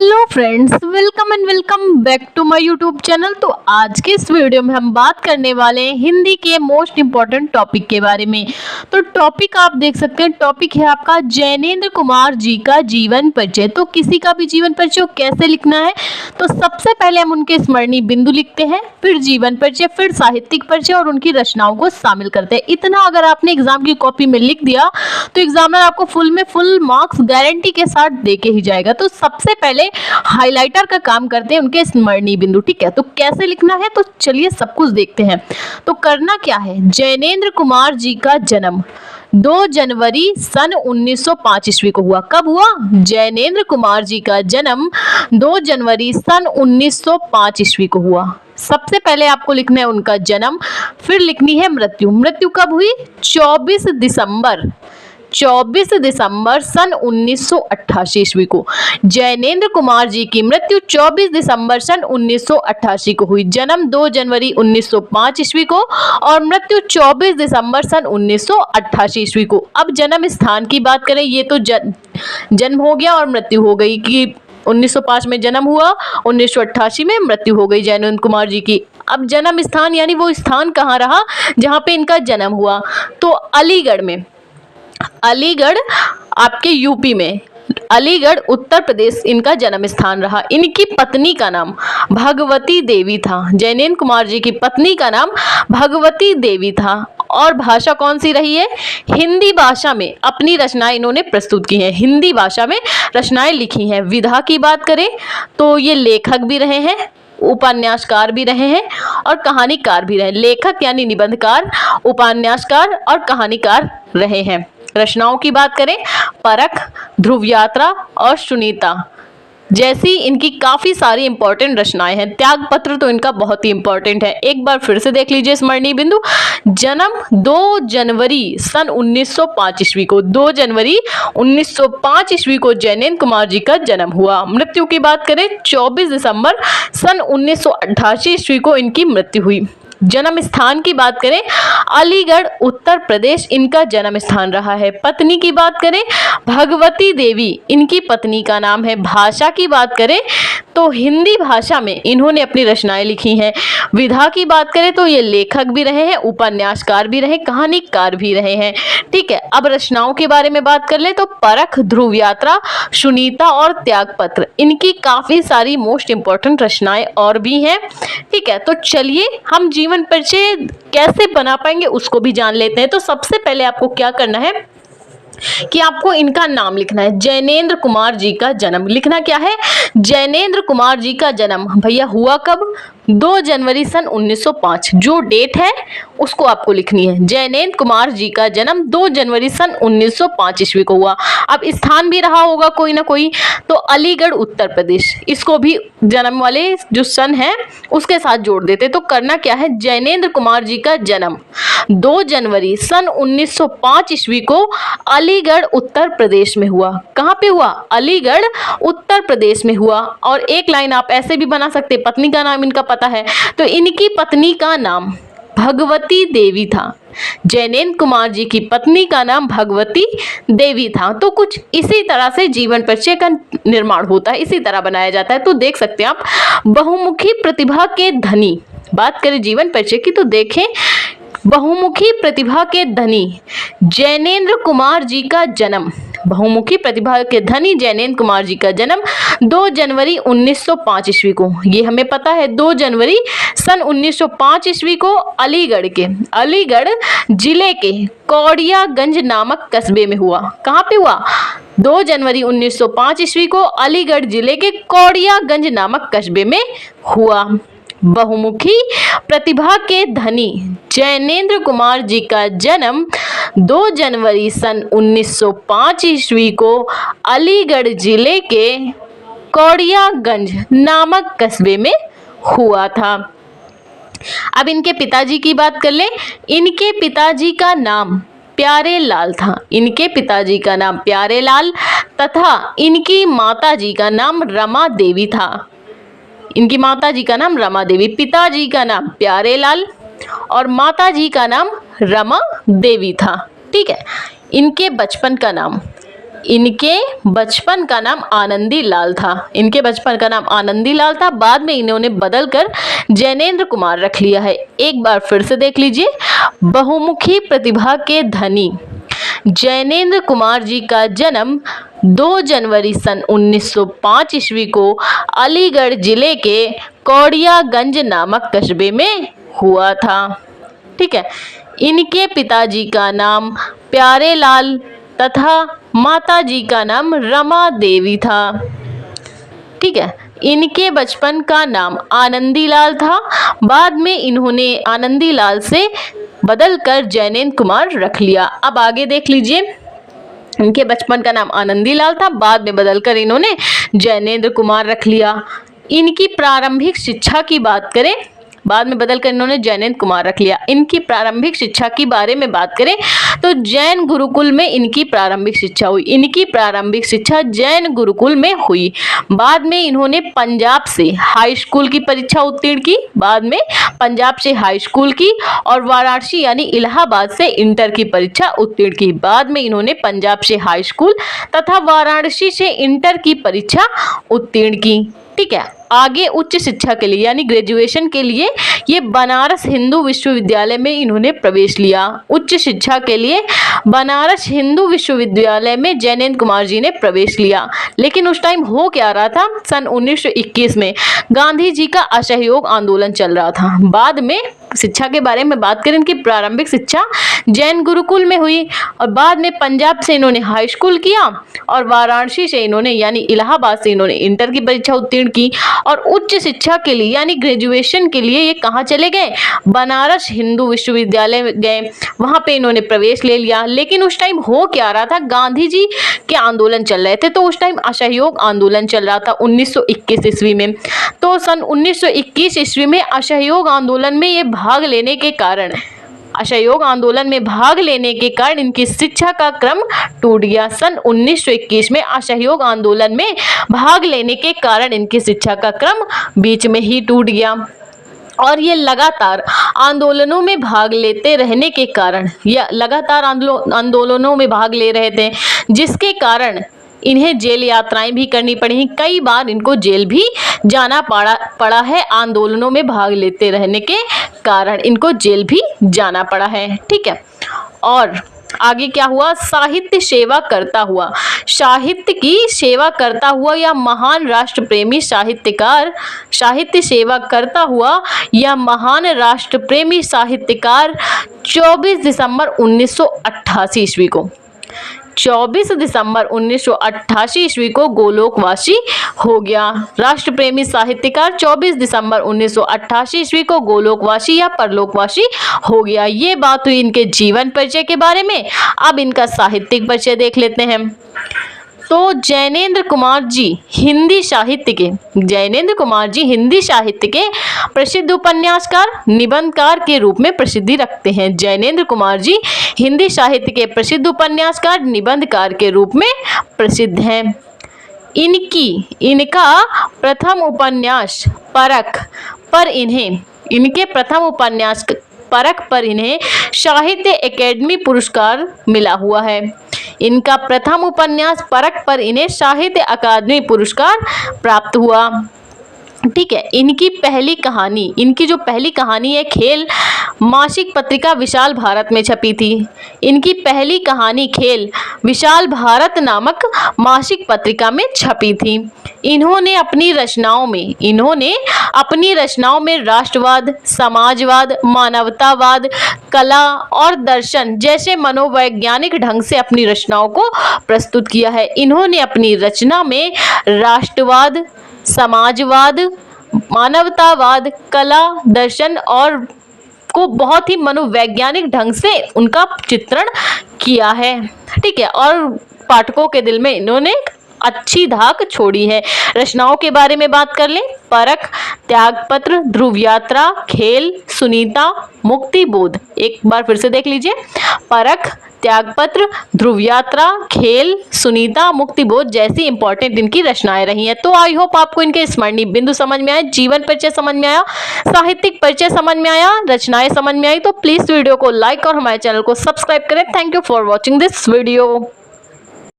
Hello friends, welcome and welcome back to my YouTube channel. तो आज के इस वीडियो में हम बात करने वाले हैं हिंदी के मोस्ट इम्पॉर्टेंट टॉपिक के बारे में। तो टॉपिक आप देख सकते हैं, टॉपिक है आपका जैनेंद्र कुमार जी का जीवन परिचय। तो किसी का भी जीवन परिचय कैसे लिखना है, तो सबसे पहले हम उनके स्मरणीय बिंदु लिखते हैं, फिर जीवन परिचय, फिर साहित्यिक परिचय और उनकी रचनाओं को शामिल करते हैं। इतना अगर आपने एग्जाम की कॉपी में लिख दिया तो एग्जामिनर आपको फुल मार्क्स गारंटी के साथ देके ही जाएगा। तो सबसे पहले हाइलाइटर का काम करते हैं उनके स्मरणीय बिंदु। ठीक है, तो कैसे लिखना है, तो चलिए सब कुछ देखते हैं। तो करना क्या है, जैनेंद्र कुमार जी का जन्म 2 जनवरी सन 1905 ईस्वी को हुआ। कब हुआ? जैनेंद्र कुमार जी का जन्म 2 जनवरी सन 1905 ईस्वी को हुआ। सबसे पहले आपको लिखना है उनका जन्म, फिर लिखनी है मृत्यु। मृत्यु कब हुई? 24 दिसंबर सन 1988 ईस्वी को। जैनेंद्र कुमार जी की मृत्यु 24 दिसंबर सन 1988 को हुई। जन्म 2 जनवरी 1905 ईस्वी को और मृत्यु 24 दिसंबर सन 1988 ईस्वी को। अब जन्म स्थान की बात करें, ये तो जन्म हो गया और मृत्यु हो गई कि 1905 में जन्म हुआ, 1988 में मृत्यु हो गई जैनेंद्र कुमार जी की। अब जन्म स्थान यानी वो स्थान कहाँ रहा जहाँ पे इनका जन्म हुआ, तो अलीगढ़ में। अलीगढ़ आपके यूपी में, अलीगढ़ उत्तर प्रदेश इनका जन्म स्थान रहा। इनकी पत्नी का नाम भगवती देवी था। जैनेंद्र कुमार जी की पत्नी का नाम भगवती देवी था और भाषा कौन सी रही है? हिंदी भाषा में अपनी रचनाएं इन्होंने प्रस्तुत की हैं, हिंदी भाषा में रचनाएं लिखी हैं। विधा की बात करें तो ये लेखक भी रहे हैं, उपन्यासकार भी रहे हैं और कहानीकार भी रहे। लेखक यानी निबंधकार, उपन्यासकार और कहानीकार रहे हैं। रचनाओं की बात करें, परख, ध्रुव यात्रा और सुनीता जैसी इनकी काफी सारी इंपॉर्टेंट रचनाएं हैं। त्यागपत्र तो इनका बहुत ही इंपॉर्टेंट है। एक बार फिर से देख लीजिए स्मरणीय बिंदु। जन्म 2 जनवरी सन 1905 ईस्वी को, 2 जनवरी 1905 ईस्वी को जैनेंद्र कुमार जी का जन्म हुआ। मृत्यु की बात करें 24 दिसंबर सन 1988 ईस्वी को इनकी मृत्यु हुई। जन्म स्थान की बात करें, अलीगढ़ उत्तर प्रदेश इनका जन्म स्थान रहा है। पत्नी की बात करें, भगवती देवी इनकी पत्नी का नाम है। भाषा की बात करें तो हिंदी भाषा में इन्होंने अपनी रचनाएं लिखी हैं। विधा की बात करें तो ये लेखक भी रहे हैं, उपन्यासकार भी रहे, कहानीकार भी रहे हैं। ठीक है, अब रचनाओं के बारे में बात कर ले तो परख, ध्रुव यात्रा, सुनीता और त्यागपत्र इनकी काफी सारी मोस्ट इंपॉर्टेंट रचनाएं और भी हैं। ठीक है, तो चलिए हम जीवन परिचय कैसे बना पाएंगे उसको भी जान लेते हैं। तो सबसे पहले आपको क्या करना है कि आपको इनका नाम लिखना है। जैनेंद्र कुमार जी का जन्म लिखना क्या है, जैनेंद्र कुमार जी का जन्म भैया हुआ कब? 2 जनवरी सन 1905। जो डेट है उसको आपको लिखनी है। जैनेंद्र कुमार जी का जन्म 2 जनवरी सन 1905 ईस्वी को हुआ। अब स्थान भी रहा होगा कोई ना कोई, तो अलीगढ़ उत्तर प्रदेश, इसको भी जन्म वाले जो सन है उसके साथ जोड़ देते। तो करना क्या है, जैनेंद्र कुमार जी का जन्म 2 जनवरी सन 1905 ईस्वी को अलीगढ़ उत्तर प्रदेश में हुआ। कहाँ पे हुआ? अलीगढ़ उत्तर प्रदेश में हुआ। और एक लाइन आप ऐसे भी बना सकते, पत्नी का नाम इनका पता है तो इनकी पत्नी का नाम भगवती देवी था। जैनेंद्र कुमार जी की पत्नी का नाम भगवती देवी था। तो कुछ इसी तरह से जीवन परिचय का निर्माण होता है, इसी तरह बनाया जाता है। तो देख सकते हैं आप, बहुमुखी प्रतिभा के धनी। बात करें जीवन परिचय की तो देखें, बहुमुखी प्रतिभा के धनी जैनेंद्र कुमार जी का जन्म, बहुमुखी प्रतिभा के धनी जैनेंद्र कुमार जी का जन्म 2 जनवरी 1905 ईस्वी को। ये हमें पता है 2 जनवरी सन 1905 ईस्वी को अलीगढ़ जिले के कौड़ियागंज नामक कस्बे में हुआ। कहाँ पे हुआ? 2 जनवरी 1905 ईस्वी को अलीगढ़ जिले के कौड़ियागंज नामक कस्बे में हुआ। बहुमुखी प्रतिभा के धनी जैनेंद्र कुमार जी का जन्म 2 जनवरी सन 1905 ईस्वी को अलीगढ़ जिले के कौड़ियागंज नामक कस्बे में हुआ था। अब इनके पिताजी की बात कर लें। इनके पिताजी का नाम प्यारे लाल था। इनके पिताजी का नाम प्यारे लाल तथा इनकी माताजी का नाम रमा देवी था। इनकी माताजी का नाम रमा देवी, पिताजी का नाम प्यारे लाल और माताजी का नाम रमा देवी था। ठीक है, इनके बचपन का नाम इनके बचपन का नाम आनंदी लाल था। इनके बचपन का नाम आनंदी लाल था, बाद में इन्होंने बदलकर जैनेंद्र कुमार रख लिया है। एक बार फिर से देख लीजिए, बहुमुखी प्रतिभा के धनी जैनेंद्र कुमार जी का जन्म 2 जनवरी सन 1905 ईस्वी को अलीगढ़ जिले के कौड़ियागंज नामक कस्बे में हुआ था। ठीक है, इनके पिताजी का नाम प्यारे लाल तथा माताजी का नाम रमा देवी था। ठीक है, इनके बचपन का नाम आनंदी लाल था, बाद में इन्होंने आनंदी लाल से बदलकर जैनेंद्र कुमार रख लिया। अब आगे देख लीजिए, इनके बचपन का नाम आनंदी लाल था, बाद में बदलकर इन्होंने जैनेंद्र कुमार रख लिया। इनकी प्रारंभिक शिक्षा की बात करें, बाद में बदलकर इन्होंने जैनेंद्र कुमार रख लिया। इनकी प्रारंभिक शिक्षा के बारे में बात करें तो जैन गुरुकुल में इनकी प्रारंभिक शिक्षा हुई। इनकी प्रारंभिक शिक्षा जैन गुरुकुल में हुई। बाद में इन्होंने पंजाब से हाई स्कूल की परीक्षा उत्तीर्ण की, बाद में पंजाब से हाई स्कूल की और वाराणसी यानी इलाहाबाद से इंटर की परीक्षा उत्तीर्ण की। बाद में इन्होंने पंजाब से हाई स्कूल तथा वाराणसी से इंटर की परीक्षा उत्तीर्ण की। ठीक है, आगे उच्च शिक्षा के लिए यानी ग्रेजुएशन के लिए ये बनारस हिंदू विश्वविद्यालय में इन्होंने प्रवेश लिया। उच्च शिक्षा के लिए बनारस हिंदू विश्वविद्यालय में जैनेंद्र कुमार जी ने प्रवेश लिया। लेकिन उस टाइम हो क्या रहा था, सन 1921 में गांधी जी का असहयोग आंदोलन चल रहा था। बाद में शिक्षा के बारे में बात करें, इनकी प्रारंभिक शिक्षा जैन गुरुकुल में हुई और बाद में पंजाब से इन्होंने हाई स्कूल किया और वाराणसी से इन्होंने यानी इलाहाबाद से इन्होंने इंटर की परीक्षा उत्तीर्ण की और उच्च शिक्षा के लिए यानी ग्रेजुएशन के लिए ये कहाँ चले गए, बनारस हिंदू विश्वविद्यालय गए, वहाँ पे इन्होंने प्रवेश ले लिया। लेकिन उस टाइम हो क्या रहा था, गांधी जी के आंदोलन चल रहे थे, तो उस टाइम असहयोग आंदोलन चल रहा था 1921 ईस्वी में। तो सन 1921 ईस्वी में असहयोग आंदोलन में ये भाग लेने के कारण इनकी शिक्षा का क्रम टूट गया। सन 1921 में असहयोग आंदोलन में भाग लेने के कारण इनकी शिक्षा का क्रम बीच में ही टूट गया और ये लगातार आंदोलनों में भाग लेते रहने के कारण या लगातार आंदोलनों में भाग ले रहे थे, जिसके कारण इन्हें जेल यात्राएं भी करनी पड़ी। कई बार इनको जेल भी जाना पड़ा है, आंदोलनों में भाग लेते रहने के कारण इनको जेल भी जाना पड़ा है। ठीक है, और आगे क्या हुआ, साहित्य सेवा करता हुआ, साहित्य की सेवा करता हुआ या महान राष्ट्र प्रेमी साहित्यकार, साहित्य सेवा करता हुआ या महान राष्ट्र प्रेमी साहित्यकार 24 दिसंबर 1988 ईस्वी को 24 दिसंबर 1988 ईस्वी को गोलोकवासी हो गया। राष्ट्र प्रेमी साहित्यकार 24 दिसंबर 1988 ईस्वी को गोलोकवासी या परलोकवासी हो गया। ये बात हुई इनके जीवन परिचय के बारे में। अब इनका साहित्यिक परिचय देख लेते हैं। तो जैनेंद्र कुमार जी हिंदी साहित्य के प्रसिद्ध उपन्यासकार, निबंधकार के रूप में प्रसिद्धि रखते हैं। जैनेंद्र कुमार जी हिंदी साहित्य के प्रसिद्ध उपन्यासकार, निबंधकार के रूप में प्रसिद्ध हैं। इनका प्रथम उपन्यास परख पर इन्हें साहित्य अकेडमी पुरस्कार मिला हुआ है। इनका प्रथम उपन्यास परख पर इन्हें साहित्य अकादमी पुरस्कार प्राप्त हुआ। ठीक है, इनकी जो पहली कहानी है खेल मासिक पत्रिका विशाल भारत में छपी थी। इनकी पहली कहानी खेल विशाल भारत नामक मासिक पत्रिका में छपी थी। इन्होंने अपनी रचनाओं में राष्ट्रवाद, समाजवाद, मानवतावाद, कला और दर्शन जैसे मनोवैज्ञानिक ढंग से अपनी रचनाओं को प्रस्तुत किया है। इन्होंने अपनी रचना में राष्ट्रवाद, समाजवाद, मानवतावाद, कला, दर्शन और को बहुत ही मनोवैज्ञानिक ढंग से उनका चित्रण किया है। ठीक है, और पाठकों के दिल में इन्होंने अच्छी धाक छोड़ी है। रचनाओं के बारे में बात कर लें, परख, त्यागपत्र, ध्रुव यात्रा, खेल, सुनीता, मुक्तिबोध। एक बार फिर से देख लीजिए, परख, त्यागपत्र, ध्रुव यात्रा, खेल, सुनीता, मुक्तिबोध जैसी इंपॉर्टेंट इनकी रचनाएं रही हैं। तो आई होप आपको इनके स्मरणीय बिंदु समझ में आए, जीवन परिचय समझ में आया, साहित्यिक परिचय समझ में आया, रचनाएं समझ में आई। तो प्लीज वीडियो को लाइक और हमारे चैनल को सब्सक्राइब करें। Thank you for watching this video.